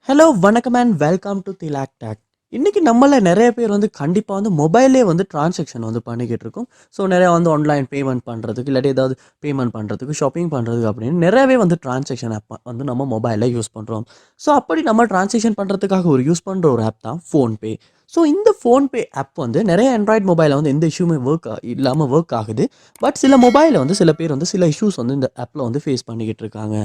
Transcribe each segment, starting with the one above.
Hello வணக்கம் and welcome to Thilak take. இன்றைக்கி நம்மள நிறைய பேர் கண்டிப்பாக மொபைல்லே டிரான்சாக்ஷன் பண்ணிக்கிட்டு இருக்கோம். ஸோ நிறையா ஆன்லைன் பேமெண்ட் பண்ணுறதுக்கு இல்லாட்டி ஏதாவது பேமெண்ட் பண்ணுறதுக்கு ஷாப்பிங் பண்ணுறதுக்கு அப்படின்னு நிறையவே டிரான்சாக்ஷன் ஆப் நம்ம மொபைலில் யூஸ் பண்ணுறோம். ஸோ அப்படி நம்ம டிரான்சாக்ஷன் பண்ணுறதுக்காக யூஸ் பண்ணுற ஒரு ஆப் தான் ஃபோன்பே. ஸோ இந்த ஃபோன்பே ஆப் நிறைய ஆண்ட்ராய்டு மொபைலில் எந்த இஷ்யூமே இல்லாமல் ஒர்க் ஆகுது. பட் சில மொபைலில் சில பேர் சில இஷ்யூஸ் இந்த ஆப்பில் ஃபேஸ் பண்ணிக்கிட்டு இருக்காங்க.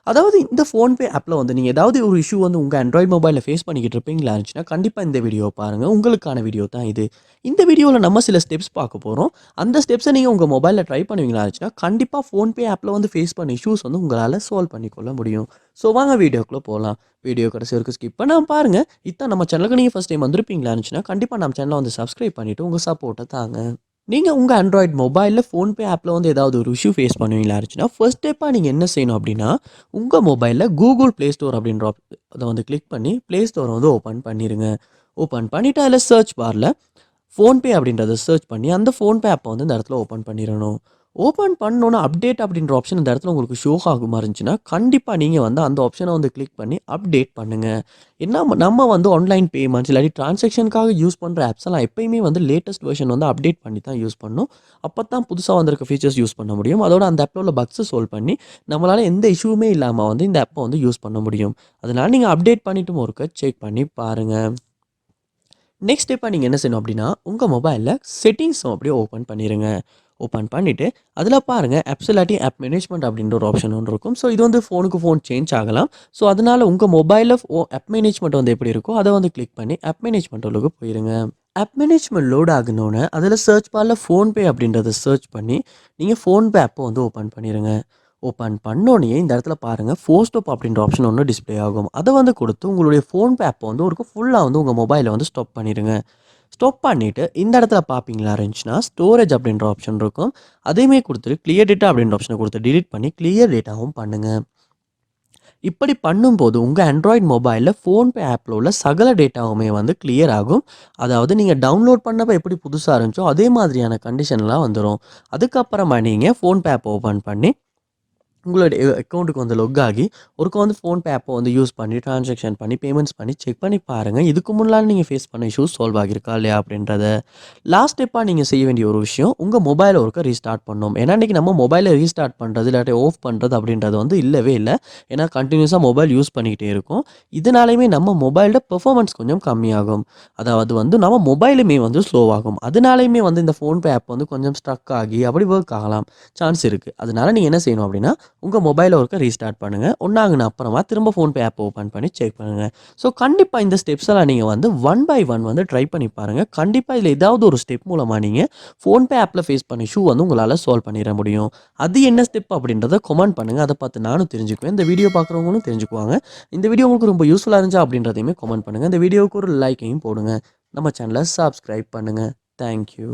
அதாவது இந்த ஃபோன்பே ஆப்பில் நீங்கள் ஏதாவது ஒரு இஷ்யூ உங்கள் ஆண்ட்ராய்டு மொபைலில் ஃபேஸ் பண்ணிக்கிட்டு இருப்பீங்களா இருந்துச்சுன்னா கண்டிப்பாக இந்த வீடியோ பாருங்கள். உங்களுக்கான வீடியோ தான் இது. இந்த வீடியோவில் நம்ம சில ஸ்டெப்ஸ் பார்க்க போகிறோம். அந்த ஸ்டெப்ஸை நீங்கள் உங்கள் மொபைலில் ட்ரை பண்ணுவீங்களா இருந்துச்சுன்னா கண்டிப்பாக ஃபோன்பே ஆப்பில் ஃபேஸ் பண்ண இஷ்யூஸ் உங்களால் சால்வ் பண்ணிக்கொள்ள முடியும். ஸோ வாங்க வீடியோக்குள்ளே போகலாம். வீடியோ கடைசி வரைக்கும் ஸ்கிப் பண்ணாமல் பாருங்கள். இதான் நம்ம சேனலுக்கு நீங்கள் ஃபஸ்ட் டைம் வந்திருப்பீங்களா இருந்துச்சுன்னா கண்டிப்பாக நம்ம சேனலை சப்ஸ்கிரைப் பண்ணிவிட்டு உங்கள் சப்போர்ட்டை தாங்க. நீங்கள் உங்கள் ஆண்ட்ராய்டு மொபைலில் ஃபோன்பே ஆப்பில் ஏதாவது ஒரு இஷ்யூ ஃபேஸ் பண்ணுவீங்களா இருந்துச்சுன்னா ஃபர்ஸ்ட் ஸ்டெப்பாக நீங்கள் என்ன செய்யணும் அப்படின்னா உங்கள் மொபைலில் கூகுள் ப்ளே ஸ்டோர் அப்படின்ற அதை கிளிக் பண்ணி ப்ளே ஸ்டோரை ஓப்பன் பண்ணிடுங்க. ஓப்பன் பண்ணிவிட்டு அதில் சர்ச் பாரில் ஃபோன்பே அப்படின்றத சர்ச் பண்ணி அந்த ஃபோன்பே ஆப்பை இந்த இடத்துல ஓப்பன் பண்ணிடணும். ஓப்பன் பண்ணோன்னா அப்டேட் அப்படின்ற ஆப்ஷன் இந்த இடத்துல உங்களுக்கு ஷோ ஆகுமா இருந்துச்சுன்னா கண்டிப்பாக நீங்கள் அந்த ஆப்ஷனை கிளிக் பண்ணி அப்டேட் பண்ணுங்கள். என்ன நம்ம ஆன்லைன் பேமெண்ட்ஸ் இல்லாட்டி ட்ரான்சாக்ஷனுக்காக யூஸ் பண்ணுற ஆப்ஸ் எல்லாம் எப்பயுமே லேட்டஸ்ட் வெர்ஷன் அப்டேட் பண்ணி தான் யூஸ் பண்ணணும். அப்போ தான் புதுசாக வந்திருக்க ஃபீச்சர்ஸ் யூஸ் பண்ண முடியும். அதோட அந்த ஆப்பில் உள்ள பக்ஸை சால்வ் பண்ணி நம்மளால் எந்த இஷ்யூமே இல்லாமல் இந்த ஆப்பை யூஸ் பண்ண முடியும். அதனால் நீங்கள் அப்டேட் பண்ணிவிட்டு ஒருக்க செக் பண்ணி பாருங்கள். நெக்ஸ்ட் ஸ்டெப்பாக நீங்கள் என்ன செய்யணும் அப்படின்னா உங்கள் மொபைலில் செட்டிங்ஸும் அப்படியே ஓப்பன் பண்ணிடுங்க. ஓப்பன் பண்ணிவிட்டு அதில் பாருங்கள் ஆப்ஸ் இல்லாட்டி ஆப் மேனேஜ்மெண்ட் அப்படின்ற ஒரு ஆப்ஷன் ஒன்று இருக்கும். ஸோ இது ஃபோனுக்கு ஃபோன் சேஞ்ச் ஆகலாம். ஸோ அதனால் உங்கள் மொபைலில் ஆப் மேனேஜ்மெண்ட் எப்படி இருக்கோ அதை கிளிக் பண்ணி ஆப் மேனேஜ்மெண்ட் உள்ளுக்கு போயிருங்க. ஆப் மேனேஜ்மெண்ட் லோட் ஆகணுன்னு அதில் சர்ச் பாரில் ஃபோன்பே அப்படின்றத சர்ச் பண்ணி நீங்கள் ஃபோன்பே ஆப்பை ஓப்பன் பண்ணிடுங்க. ஓப்பன் பண்ணோன்னே இந்த இடத்துல பாருங்கள் ஃபோஸ்டோப் அப்படின்ற ஆப்ஷன் ஒன்று டிஸ்பிளே ஆகும். அதை கொடுத்து உங்களுடைய ஃபோன்பே ஆப்பை ஒரு ஃபுல்லாக உங்கள் மொபைலை ஸ்டாப் பண்ணிடுங்க. ஸ்டாப் பண்ணிவிட்டு இந்த இடத்துல பார்ப்பீங்களா இருந்துச்சுன்னா ஸ்டோரேஜ் அப்படின்ற ஆப்ஷன் இருக்கும். அதையுமே கொடுத்துட்டு கிளியர் டேட்டா அப்படின்ற ஆப்ஷனை கொடுத்து டிலீட் பண்ணி கிளியர் டேட்டாவும் பண்ணுங்கள். இப்படி பண்ணும்போது உங்கள் ஆண்ட்ராய்டு மொபைலில் ஃபோன்பே ஆப்பில் உள்ள சகல டேட்டாவுமே கிளியர் ஆகும். அதாவது நீங்கள் டவுன்லோட் பண்ணப்போ எப்படி புதுசாக இருந்துச்சோ அதே மாதிரியான கண்டிஷன்லாம் வந்துடும். அதுக்கப்புறமா நீங்கள் ஃபோன்பே ஆப் ஓப்பன் பண்ணி உங்களுடைய அக்கௌண்ட்டுக்கு லொக் ஆகி ஒருக்க ஃபோன்பே ஆப்பை யூஸ் பண்ணி ட்ரான்சாக்ஷன் பண்ணி பேமெண்ட்ஸ் பண்ணி செக் பண்ணி பாருங்கள். இதுக்கு முன்னால் நீங்கள் ஃபேஸ் பண்ண இஷ்யூஸ் சால்வ் ஆகியிருக்கா இல்லையா அப்படின்றத. லாஸ்ட் ஸ்டெப்பாக நீங்கள் செய்ய வேண்டிய ஒரு விஷயம் உங்கள் மொபைலை ஒருக்க ரீஸ்டார்ட் பண்ணணும். ஏன்னா இன்றைக்கி நம்ம மொபைலை ரீஸ்டார்ட் பண்ணுறது இல்லாட்டி ஆஃப் பண்ணுறது அப்படின்றது இல்லவே இல்லை. ஏன்னா கண்டினியூஸாக மொபைல் யூஸ் பண்ணிக்கிட்டே இருக்கும். இதனாலையுமே நம்ம மொபைலோட பெர்ஃபார்மன்ஸ் கொஞ்சம் கம்மியாகும். அதாவது நம்ம மொபைலுமே ஸ்லோவாகும். அதனாலையுமே இந்த ஃபோன்பே ஆப் கொஞ்சம் ஸ்ட்ரக் ஆகி அப்படி ஒர்க் ஆகலாம் சான்ஸ் இருக்குது. அதனால் நீங்கள் என்ன செய்யணும் அப்படின்னா உங்கள் மொபைலை ஒருக்க ரீஸ்டார்ட் பண்ணுங்கள். ஒன்றாகுன அப்புறமா திரும்ப ஃபோன்பே ஆப் ஓப்பன் பண்ணி செக் பண்ணுங்கள். ஸோ கண்டிப்பாக இந்த ஸ்டெப்ஸ் எல்லாம் நீங்கள் ஒன் பை ஒன் ட்ரை பண்ணி பாருங்கள். கண்டிப்பாக இதில் ஏதாவது ஒரு ஸ்டெப் மூலமாக நீங்கள் ஃபோன்பே ஆப்பில் ஃபேஸ் பண்ண இஷ்யூ உங்களால் சால்வ் பண்ணிட முடியும். அது என்ன ஸ்டெப் அப்படின்றத கமெண்ட் பண்ணுங்கள். அதை பார்த்து நானும் தெரிஞ்சுக்குவேன். இந்த வீடியோ பார்க்குறவங்களும் தெரிஞ்சுக்குவாங்க. இந்த வீடியோ உங்களுக்கு ரொம்ப யூஸ்ஃபுல்லாக இருந்துச்சா அப்படின்றதையுமே கமெண்ட் பண்ணுங்கள். இந்த வீடியோவுக்கு ஒரு லைக்கையும் போடுங்க. நம்ம சேனலை சப்ஸ்கிரைப் பண்ணுங்கள். தேங்க்யூ.